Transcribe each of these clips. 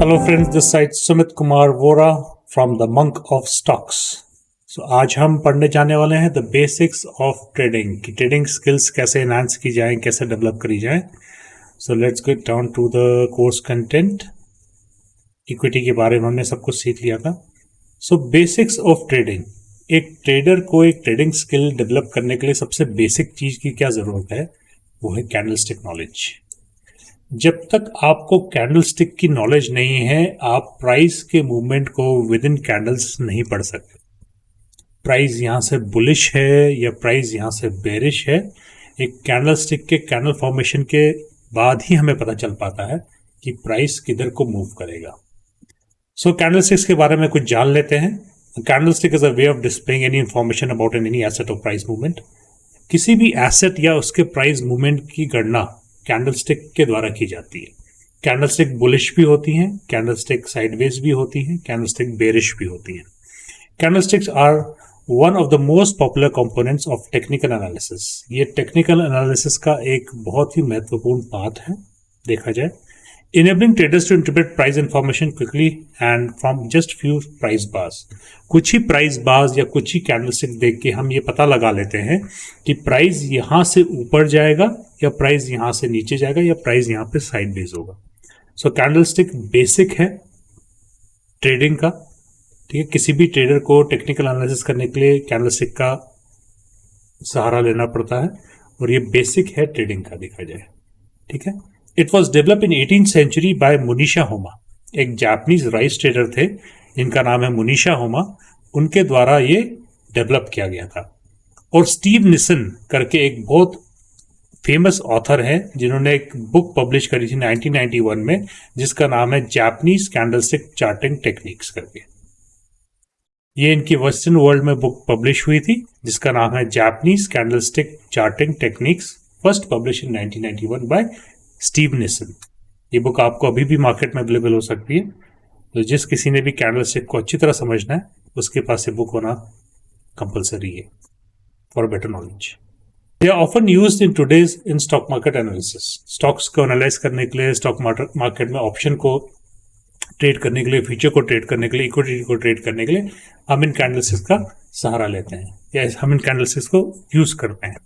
Hello friends, this side Sumit Kumar Vora from the Monk of Stocks. So आज हम पढ़ने जाने वाले हैं द बेसिक्स ऑफ ट्रेडिंग कि ट्रेडिंग स्किल्स कैसे एनहांस की जाएं, कैसे डेवलप करी जाएं. So let's get down to the course content. Equity के बारे में हमने सब कुछ सीख लिया था. So basics of trading. एक ट्रेडर को एक ट्रेडिंग स्किल डेवलप करने के लिए सबसे बेसिक चीज़ की क्या ज़रूरत है, वो है कैंडलस्टिक नॉलेज. जब तक आपको कैंडलस्टिक की नॉलेज नहीं है, आप प्राइस के मूवमेंट को विद इन कैंडल्स नहीं पढ़ सकते. प्राइस यहाँ से बुलिश है या प्राइस यहाँ से बेरिश है, एक कैंडलस्टिक के कैंडल फॉर्मेशन के बाद ही हमें पता चल पाता है कि प्राइस किधर को मूव करेगा. सो कैंडलस्टिक्स के बारे में कुछ जान लेते हैं. Candlestick is a way of displaying any information about any asset और प्राइस मूवमेंट. किसी भी एसेट या उसके प्राइस मूवमेंट की गणना कैंडलस्टिक के द्वारा की जाती है. कैंडलस्टिक बुलिश भी होती हैं, कैंडलस्टिक साइडवेज भी होती हैं, कैंडलस्टिक बेरिश भी होती हैं. Candlesticks are one of the most popular components of technical analysis. ये टेक्निकल एनालिसिस का एक बहुत ही महत्वपूर्ण पार्ट है देखा जाए. Enabling traders to interpret price information quickly and from just few price bars. कुछ ही प्राइस बार्स या कुछ ही कैंडलस्टिक देख के हम ये पता लगा लेते हैं कि प्राइस यहाँ से ऊपर जाएगा या प्राइस यहाँ से नीचे जाएगा या प्राइस यहाँ पे साइडवेज होगा. सो कैंडलस्टिक बेसिक है ट्रेडिंग का. ठीक है, किसी भी ट्रेडर को टेक्निकल एनालिसिस करने के लिए कैंडलस्टिक का सहारा लेना पड़ता है और ये बेसिक है ट्रेडिंग का देखा जाए. ठीक है. It was develop in 18th century by Munehisa Homma. एक जापानीज राइस ट्रेडर थे जिनका नाम है मुनीशा होमा. उनके द्वारा ये डेवलप किया गया था. और स्टीव निसन करके एक बहुत फेमस ऑथर है जिन्होंने एक बुक पब्लिश करी थी 1991 में जिसका नाम है जापानीज कैंडलस्टिक चार्टिंग टेक्निक्स करके. ये इनकी वेस्टर्न वर्ल्ड में बुक पब्लिश हुई थी जिसका नाम है Japanese candlestick charting techniques, first publish in 1991 by Steve Nison. ये बुक आपको अभी भी मार्केट में अवेलेबल हो सकती है. तो जिस किसी ने भी कैंडलस्टिक को अच्छी तरह समझना है उसके पास ये बुक होना कंपलसरी है for better knowledge. They are often used in today's in stock market analysis. Stocks को एनालाइज करने के लिए, स्टॉक मार्केट में ऑप्शन को ट्रेड करने के लिए, फ्यूचर को ट्रेड करने के लिए, इक्विटी को ट्रेड करने के लिए हम इन कैंडलस्टिक्स का सहारा लेते हैं या हम इन कैंडलस्टिक्स को यूज करते हैं.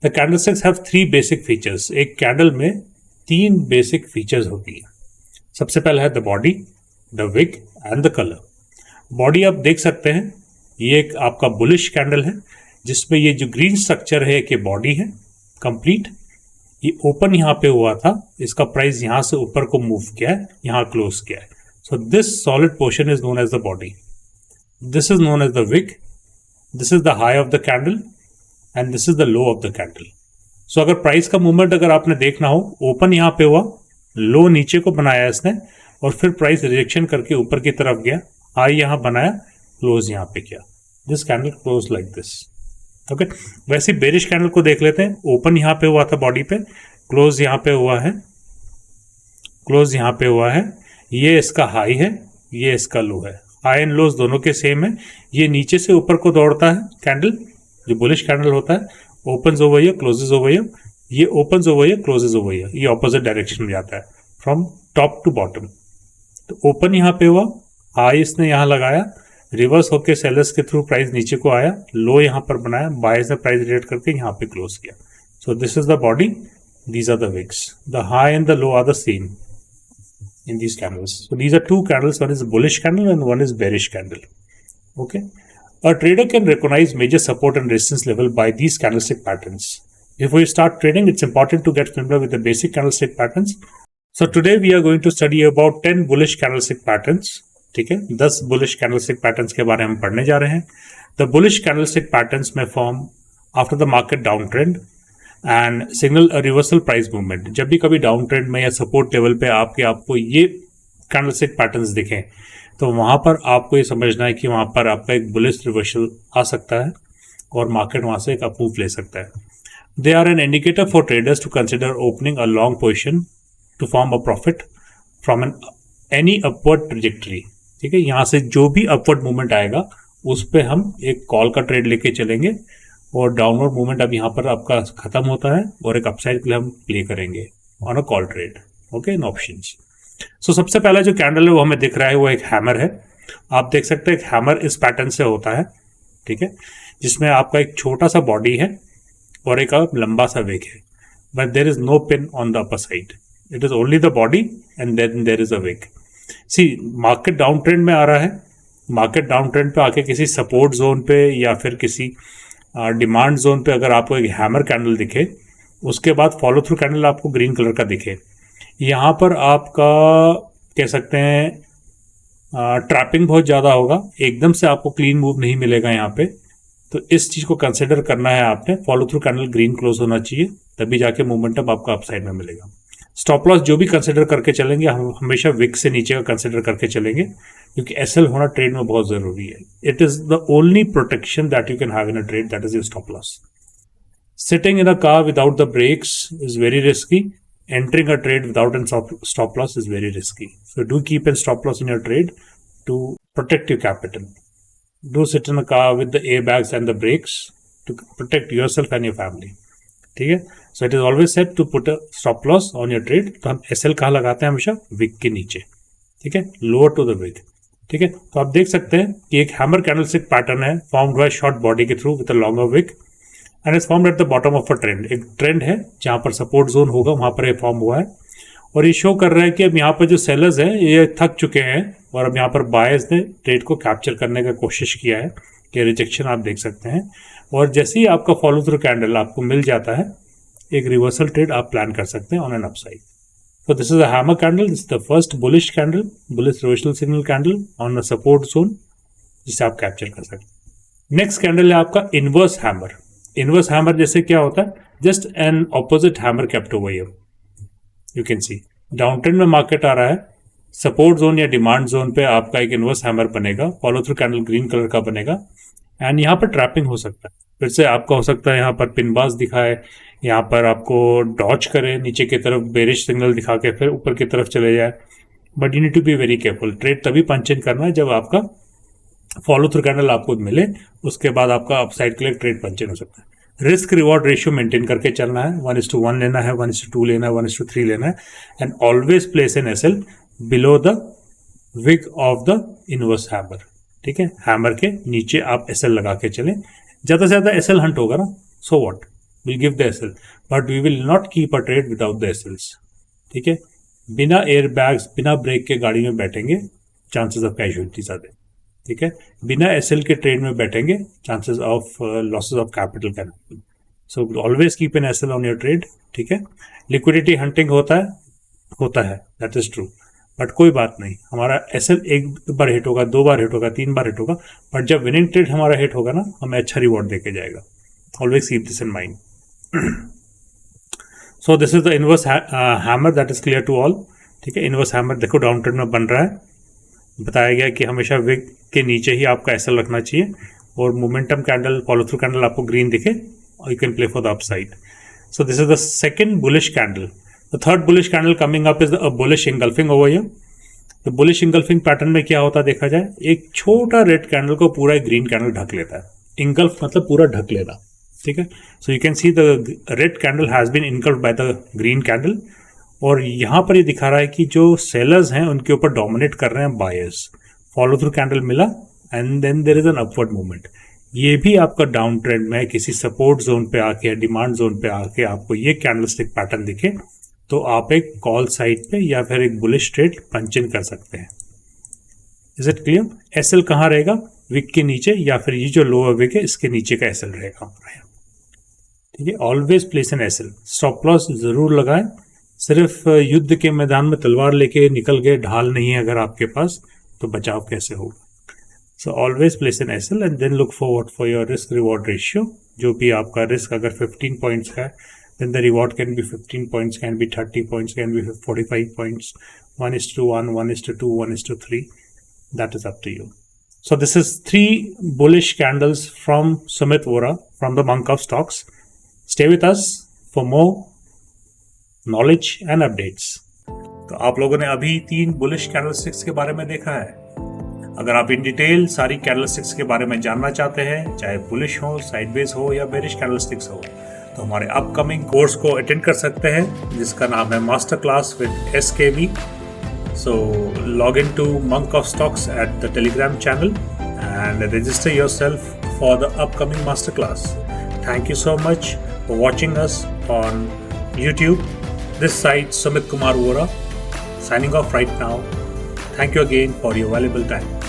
The candlesticks have 3 basic features. एक कैंडल में 3 बेसिक फीचर्स होती है. सबसे पहला है the body, the wick and the colour. Body आप देख सकते हैं, ये एक आपका बुलिश कैंडल है जिसमें ये जो ग्रीन स्ट्रक्चर है कि बॉडी है कंप्लीट. ये ओपन यहाँ पे हुआ था, इसका प्राइस यहाँ से ऊपर को मूव किया है, यहाँ क्लोज किया है. So this solid portion is known as the body. This is known as the wick. This is the high of the candle and this is the low of the candle. So अगर price का movement अगर आपने देखना हो, open यहाँ पे हुआ, लो नीचे को बनाया इसने और फिर प्राइस रिजेक्शन करके ऊपर की तरफ गया, हाई यहाँ बनाया, क्लोज यहाँ पे किया. This candle close like this. Okay. वैसे बेरिश कैंडल को देख लेते हैं. ओपन यहाँ पे हुआ था बॉडी पे, क्लोज यहाँ पे हुआ है, क्लोज यहाँ पे हुआ है. ये इसका हाई है, ये इसका लो है. हाई एंड लोज दोनों के सेम है. ये नीचे से ऊपर को दौड़ता है कैंडल, जो बुलिश कैंडल होता है. Opens over here, closes over here. ये opens over here, closes over here. ये ऑपोजिट डायरेक्शन में जाता है फ्रॉम टॉप टू बॉटम. तो ओपन यहाँ पे हुआ, हाई इसने यहाँ लगाया, रिवर्स होके सेलर्स के थ्रू प्राइस नीचे को आया, लो यहाँ पर बनाया, बायर्स ने प्राइस रेट करके यहाँ पे क्लोज किया. So this is the body, these are the wicks. The high and the low are the same in these candles. So these are 2 candles. One is bullish candle and one is bearish candle. Okay. A trader can recognize major support and resistance level by these candlestick patterns. Before you start trading, it's important to get familiar with the basic candlestick patterns. So today we are going to study about 10 bullish candlestick patterns. ठीक है, 10 bullish candlestick patterns के बारे में हम पढ़ने जा रहे हैं. The bullish candlestick patterns may form after the market downtrend and signal reversal price movement. जब भी कभी डाउन ट्रेंड में या सपोर्ट लेवल पे आपको ये कैंडलस्टिक पैटर्न्स दिखें तो वहाँ पर आपको ये समझना है कि वहाँ पर आपका एक बुलिश रिवर्सल आ सकता है और मार्केट वहाँ से एक अप मूव ले सकता है. They are an indicator for traders to consider opening a long position to form a profit from any upward trajectory. ठीक है, यहाँ से जो भी अपवर्ड मूवमेंट आएगा उस पर हम एक कॉल का ट्रेड लेके चलेंगे और डाउनवर्ड मूवमेंट अब यहाँ पर आपका खत्म होता है और एक अपसाइड के लिए हम प्ले करेंगे on a call trade. Okay, in options. सबसे पहला जो कैंडल है वो हमें दिख रहा है वो एक हैमर है। आप देख सकते हैं एक हैमर इस पैटर्न से होता है, ठीक है, जिसमें आपका एक छोटा सा बॉडी है और एक लंबा सा विक है, but there is no pin on the upper side, it is only the body and then there is a wick. See, market down trend में आ रहा है, मार्केट डाउन ट्रेंड पे आके किसी सपोर्ट जोन पे या फिर किसी डिमांड जोन पे अगर आपको एक हैमर कैंडल दिखे, उसके बाद फॉलो थ्रू कैंडल आपको ग्रीन कलर का दिखे, यहाँ पर आपका कह सकते हैं ट्रैपिंग बहुत ज़्यादा होगा, एकदम से आपको क्लीन मूव नहीं मिलेगा यहाँ पे। तो इस चीज़ को कंसिडर करना है आपने, follow through candle green close होना चाहिए, तभी जाके मोमेंटम आपका अपसाइड में मिलेगा। स्टॉप लॉस जो भी कंसिडर करके चलेंगे हम हमेशा विक से नीचे का कंसिडर करके चलेंगे, क्योंकि एसएल होना ट्रेड में बहुत जरूरी है। It is the only protection that you can have in a trade, that is your stop loss. Sitting in a car without the brakes is very risky. Entering a trade without a stop loss is very risky. So do keep a stop loss in your trade to protect your capital. Do sit in a car with the airbags and the brakes to protect yourself and your family. ठीक है, so it is always set to put a stop loss on your trade. तो हम SL कहाँ लगाते हैं? हमेशा Wick के नीचे, ठीक है, लोअर टू द विक, ठीक है। तो आप देख सकते हैं कि एक हैमर कैंडलस्टिक पैटर्न है फॉर्म्ड बाय शॉर्ट बॉडी के through with a longer wick and is formed at the bottom of a trend. एक ट्रेंड है जहां पर सपोर्ट जोन होगा, वहां पर ये फॉर्म हुआ है और ये शो कर रहा है कि अब यहाँ पर जो सेलर्स हैं ये थक चुके हैं और अब यहाँ पर बायर्स ने ट्रेड को कैप्चर करने का कोशिश किया है, कि रिजेक्शन आप देख सकते हैं। और जैसे ही आपका फॉलो थ्रू कैंडल आपको मिल जाता है, एक रिवर्सल ट्रेड आप प्लान कर सकते हैं on an upside. So this is a hammer candle. This is the first bullish candle, bullish reversal signal candle on a support zone, जिसे आप कैप्चर कर सकते हैं। नेक्स्ट कैंडल है आपका इनवर्स हैमर। इनवर्स हैमर जैसे क्या होता है? Just an opposite hammer kept over here. You can C down trend में मार्केट आ रहा है, सपोर्ट जोन या डिमांड जोन पे आपका एक इनवर्स हैमर बनेगा, follow through candle green colour का बनेगा एंड यहाँ पर ट्रैपिंग हो सकता है। फिर से आपका हो सकता है यहाँ पर पिनबाज दिखाए, यहाँ पर आपको डॉच करे, नीचे की तरफ बेरिश सिग्नल दिखा के फिर ऊपर की तरफ चले जाए। But you need to be very careful. Trade तभी पंच इन करना है जब आपका फॉलो थ्रू कैंडल आपको मिले, उसके बाद आपका अपसाइड के लिए ट्रेड पंच इन हो सकता है। रिस्क रिवॉर्ड रेशियो मेंटेन करके चलना है, 1:1 लेना है, 1:2 लेना है, 1:3 लेना है and always place an SL below the wick of the inverse hammer, ठीक है। हैमर के नीचे आप एसएल लगा के चलें। ज़्यादा से ज़्यादा एसएल हंट होगा ना, so what, we'll give the SL, but we will not keep a trade without the SLs, ठीक है। बिना एयर बैग्स, बिना ब्रेक के गाड़ी में बैठेंगे, चांसेस ऑफ कैजुअलिटी ज़्यादा, ठीक है। बिना एसएल के ट्रेड में बैठेंगे, chances of losses of capital can happen. So always keep an SL on your trade, ठीक है। लिक्विडिटी हंटिंग होता है, दैट इज ट्रू, बट कोई बात नहीं, हमारा एसएल एक बार हिट होगा, 2 बार हिट होगा, 3 बार हिट होगा, बट जब विनिंग ट्रेड हमारा हिट होगा ना, हमें अच्छा रिवॉर्ड देके जाएगा। Always keep this in mind. So this is the inverse hammer that is clear to all, ठीक है। इनवर्स हैमर देखो डाउन ट्रेंड में बन रहा है, बताया गया कि हमेशा विग के नीचे ही आपका एसएल रखना चाहिए और momentum candle, follow through candle आपको ग्रीन दिखे और you can play for the upside. So this is the second bullish candle. The third bullish candle coming up is the bullish engulfing over here. तो bullish engulfing pattern में क्या होता है देखा जाए, एक छोटा रेड कैंडल को पूरा एक ग्रीन कैंडल ढक लेता है। इंगल्फ मतलब पूरा ढक लेना, ठीक है। So you can see the red candle has been engulfed by the green candle और यहाँ पर ये दिखा रहा है कि जो सेलर्स हैं उनके ऊपर डोमिनेट कर रहे हैं बायर्स। फॉलो थ्रू कैंडल मिला and then there is an upward movement. ये भी आपका डाउन ट्रेंड में किसी सपोर्ट जोन पे आके या डिमांड जोन पे आके आपको ये कैंडलस्टिक पैटर्न दिखे तो आप एक कॉल साइड पे या फिर एक बुलिश ट्रेड पंच इन कर सकते हैं। Is it clear? एसएल कहाँ रहेगा? विक के नीचे या फिर ये जो लोअर विक है इसके नीचे का एसएल रहेगा, ठीक है। Always place an SL. Stop loss जरूर लगाएं। सिर्फ युद्ध के मैदान में तलवार लेके निकल गए, ढाल नहीं है अगर आपके पास, तो बचाव कैसे होगा? So always place an SL and then look forward for your risk reward ratio. जो भी आपका रिस्क अगर 15 पॉइंट्स है then the reward can be 15 points, can be 30 points, can be 45 points, 1:1, 1:2, 1:3. That is up to you. So this is 3 bullish candles from Sumit Vora from the Monk of Stocks. Stay with us for more knowledge and updates. तो आप लोगों ने अभी 3 bullish candlesticks के बारे में देखा है। अगर आप इन डिटेल सारी कैंडलस्टिक्स के बारे में जानना चाहते हैं, चाहे बुलिश हो, साइडवेज हो या बेरिश कैंडलस्टिक्स हो, तो हमारे अपकमिंग कोर्स को अटेंड कर सकते हैं जिसका नाम है master class with SKB। So log into Monk of Stocks at the Telegram channel and register yourself for the upcoming masterclass. Thank you so much for watching us on YouTube. This side Sumit Kumar Vora signing off right now. Thank you again for your valuable time.